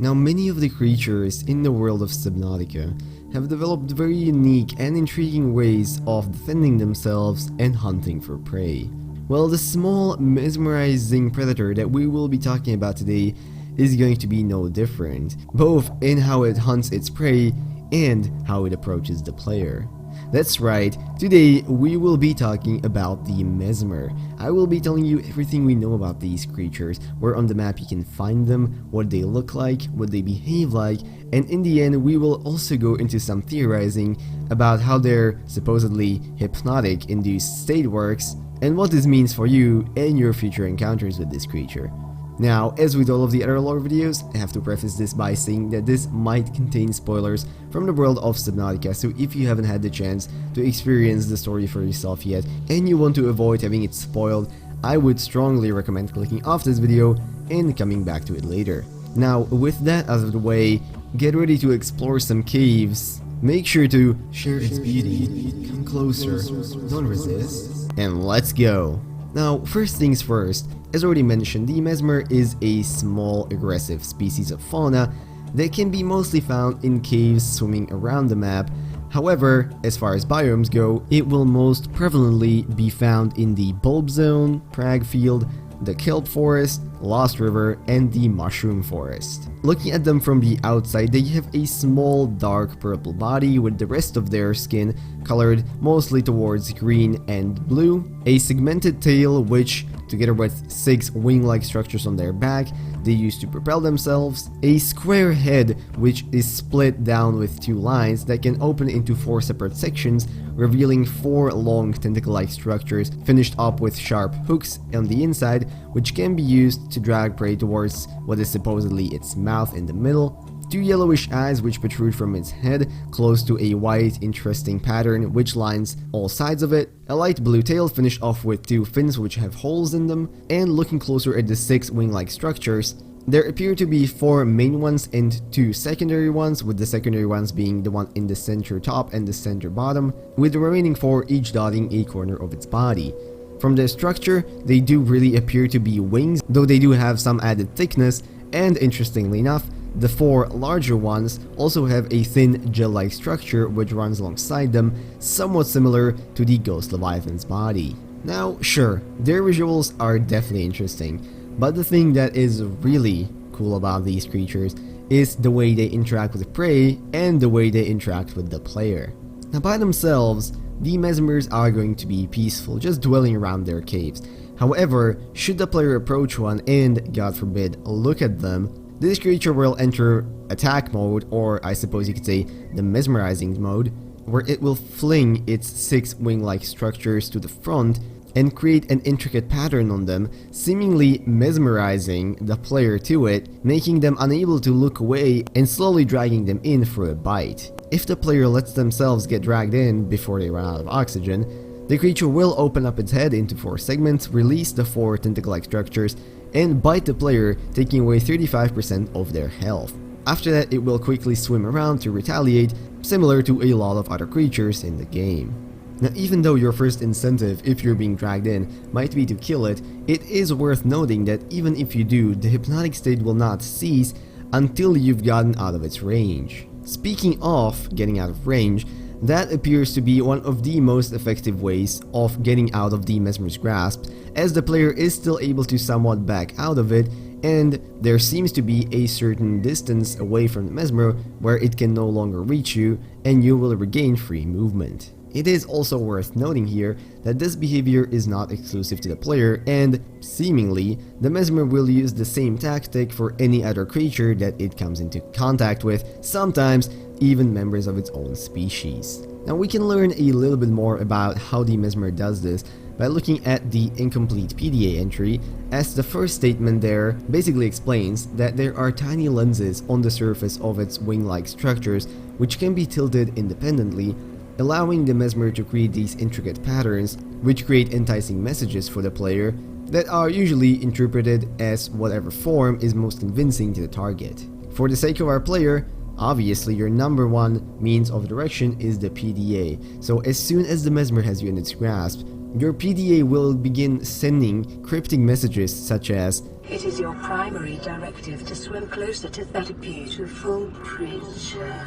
Now, many of the creatures in the world of Subnautica have developed very unique and intriguing ways of defending themselves and hunting for prey. Well, the small, mesmerizing predator that we will be talking about today is going to be no different, both in how it hunts its prey and how it approaches the player. That's right, today we will be talking about the Mesmer. I will be telling you everything we know about these creatures, where on the map you can find them, what they look like, what they behave like, and in the end we will also go into some theorizing about how their supposedly hypnotic induced state works, and what this means for you and your future encounters with this creature. Now, as with all of the other lore videos, I have to preface this by saying that this might contain spoilers from the world of Subnautica, so if you haven't had the chance to experience the story for yourself yet, and you want to avoid having it spoiled, I would strongly recommend clicking off this video and coming back to it later. Now, with that out of the way, get ready to explore some caves. Make sure to share its beauty, come closer, don't resist, and let's go! Now, first things first, as already mentioned, the Mesmer is a small, aggressive species of fauna that can be mostly found in caves swimming around the map. However, as far as biomes go, it will most prevalently be found in the Bulb Zone, Prague Field, the Kelp Forest, Lost River, and the Mushroom Forest. Looking at them from the outside, they have a small dark purple body with the rest of their skin colored mostly towards green and blue, a segmented tail which, together with 6 wing-like structures on their back, they use to propel themselves, a square head which is split down with 2 lines that can open into 4 separate sections, revealing 4 long tentacle-like structures finished up with sharp hooks on the inside, which can be used to drag prey towards what is supposedly its mouth in the middle, 2 yellowish eyes which protrude from its head close to a white interesting pattern which lines all sides of it, a light blue tail finished off with 2 fins which have holes in them, and looking closer at the 6 wing-like structures, there appear to be 4 main ones and 2 secondary ones, with the secondary ones being the one in the center top and the center bottom, with the remaining 4 each dotting a corner of its body. From their structure, they do really appear to be wings, though they do have some added thickness, and interestingly enough, the 4 larger ones also have a thin gel-like structure which runs alongside them, somewhat similar to the Ghost Leviathan's body. Now, sure, their visuals are definitely interesting, but the thing that is really cool about these creatures is the way they interact with prey and the way they interact with the player. Now, by themselves, the Mesmers are going to be peaceful, just dwelling around their caves. However, should the player approach one and, God forbid, look at them, this creature will enter attack mode, or I suppose you could say the mesmerizing mode, where it will fling its 6 wing-like structures to the front and create an intricate pattern on them, seemingly mesmerizing the player to it, making them unable to look away and slowly dragging them in for a bite. If the player lets themselves get dragged in before they run out of oxygen, the creature will open up its head into 4 segments, release the 4 tentacle-like structures, and bite the player, taking away 35% of their health. After that, it will quickly swim around to retaliate, similar to a lot of other creatures in the game. Now, even though your first incentive if you're being dragged in might be to kill it, it is worth noting that even if you do, the hypnotic state will not cease until you've gotten out of its range. Speaking of getting out of range, that appears to be one of the most effective ways of getting out of the Mesmer's grasp, as the player is still able to somewhat back out of it, and there seems to be a certain distance away from the Mesmer where it can no longer reach you, and you will regain free movement. It is also worth noting here that this behavior is not exclusive to the player, and seemingly, the Mesmer will use the same tactic for any other creature that it comes into contact with, sometimes even members of its own species. Now, we can learn a little bit more about how the Mesmer does this by looking at the incomplete PDA entry, as the first statement there basically explains that there are tiny lenses on the surface of its wing-like structures which can be tilted independently, allowing the Mesmer to create these intricate patterns which create enticing messages for the player that are usually interpreted as whatever form is most convincing to the target. For the sake of our player, obviously your number 1 means of direction is the PDA, so as soon as the Mesmer has you in its grasp, your PDA will begin sending cryptic messages such as It is your primary directive to swim closer to that beautiful creature.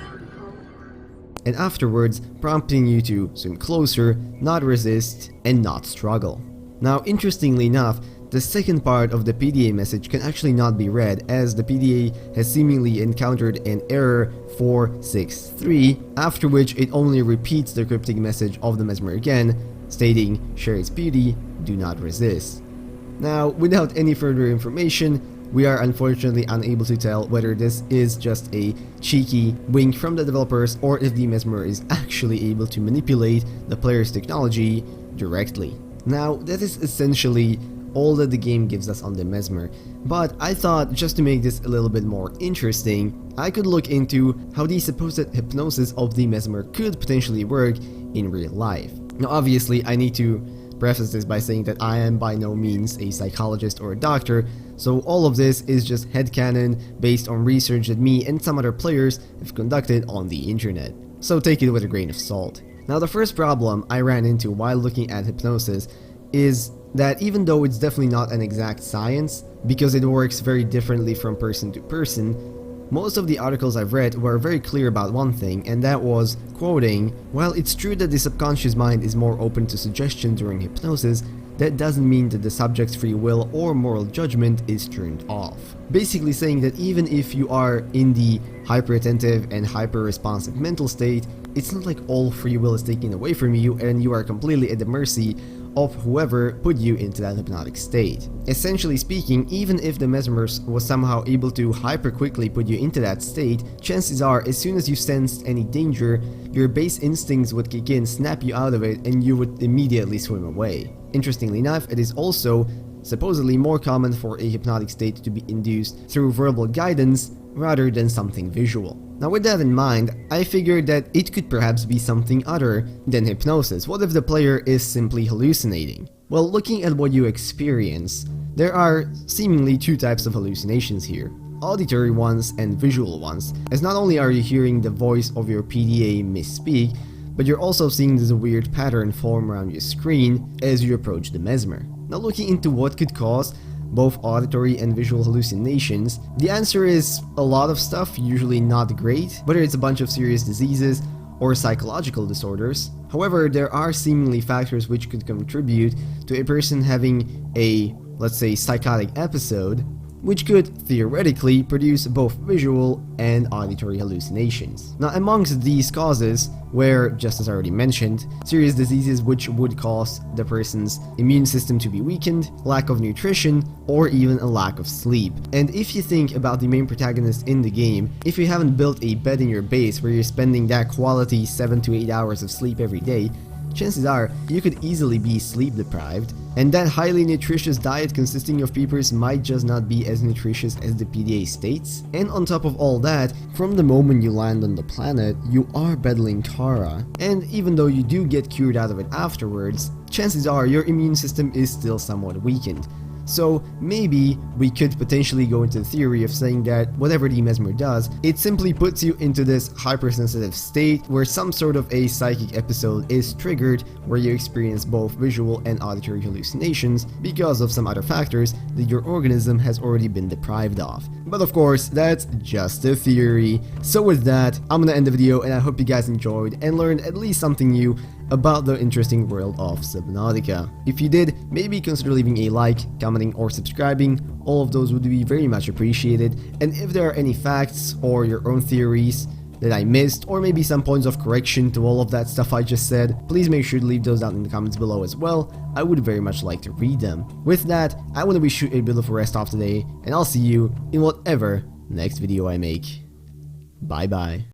And afterwards prompting you to swim closer, not resist, and not struggle. Now, interestingly enough, the second part of the PDA message can actually not be read, as the PDA has seemingly encountered an error 463, after which it only repeats the cryptic message of the Mesmer again, stating, "Share its beauty, do not resist." Now, without any further information, we are unfortunately unable to tell whether this is just a cheeky wink from the developers or if the Mesmer is actually able to manipulate the player's technology directly. Now, that is essentially all that the game gives us on the Mesmer, but I thought just to make this a little bit more interesting, I could look into how the supposed hypnosis of the Mesmer could potentially work in real life. Now, obviously, I need to preface this by saying that I am by no means a psychologist or a doctor, so all of this is just headcanon based on research that me and some other players have conducted on the internet. So take it with a grain of salt. Now, the first problem I ran into while looking at hypnosis is that even though it's definitely not an exact science, because it works very differently from person to person, most of the articles I've read were very clear about one thing, and that was, quoting, "While it's true that the subconscious mind is more open to suggestion during hypnosis, that doesn't mean that the subject's free will or moral judgment is turned off." Basically saying that even if you are in the hyper-attentive and hyper-responsive mental state, it's not like all free will is taken away from you and you are completely at the mercy of whoever put you into that hypnotic state. Essentially speaking, even if the Mesmer was somehow able to hyper quickly put you into that state, chances are as soon as you sensed any danger, your base instincts would kick in, snap you out of it, and you would immediately swim away. Interestingly enough, it is also supposedly more common for a hypnotic state to be induced through verbal guidance rather than something visual. Now, with that in mind, I figured that it could perhaps be something other than hypnosis. What if the player is simply hallucinating? Well, looking at what you experience, there are seemingly two types of hallucinations here. Auditory ones and visual ones, as not only are you hearing the voice of your PDA misspeak, but you're also seeing this weird pattern form around your screen as you approach the Mesmer. Now, looking into what could cause both auditory and visual hallucinations, the answer is a lot of stuff, usually not great, whether it's a bunch of serious diseases or psychological disorders. However, there are seemingly factors which could contribute to a person having a, let's say, psychotic episode, which could theoretically produce both visual and auditory hallucinations. Now, amongst these causes were, just as I already mentioned, serious diseases which would cause the person's immune system to be weakened, lack of nutrition, or even a lack of sleep. And if you think about the main protagonist in the game, if you haven't built a bed in your base where you're spending that quality 7 to 8 hours of sleep every day, chances are you could easily be sleep deprived, and that highly nutritious diet consisting of peppers might just not be as nutritious as the PDA states. And on top of all that, from the moment you land on the planet, you are battling Kara, and even though you do get cured out of it afterwards, chances are your immune system is still somewhat weakened. So maybe we could potentially go into the theory of saying that whatever the Mesmer does, it simply puts you into this hypersensitive state where some sort of a psychic episode is triggered where you experience both visual and auditory hallucinations because of some other factors that your organism has already been deprived of. But of course, that's just a theory. So with that, I'm gonna end the video, and I hope you guys enjoyed and learned at least something new about the interesting world of Subnautica. If you did, maybe consider leaving a like, commenting, or subscribing. All of those would be very much appreciated. And if there are any facts or your own theories that I missed, or maybe some points of correction to all of that stuff I just said, please make sure to leave those down in the comments below as well. I would very much like to read them. With that, I want to wish you a beautiful rest of today, and I'll see you in whatever next video I make. Bye bye.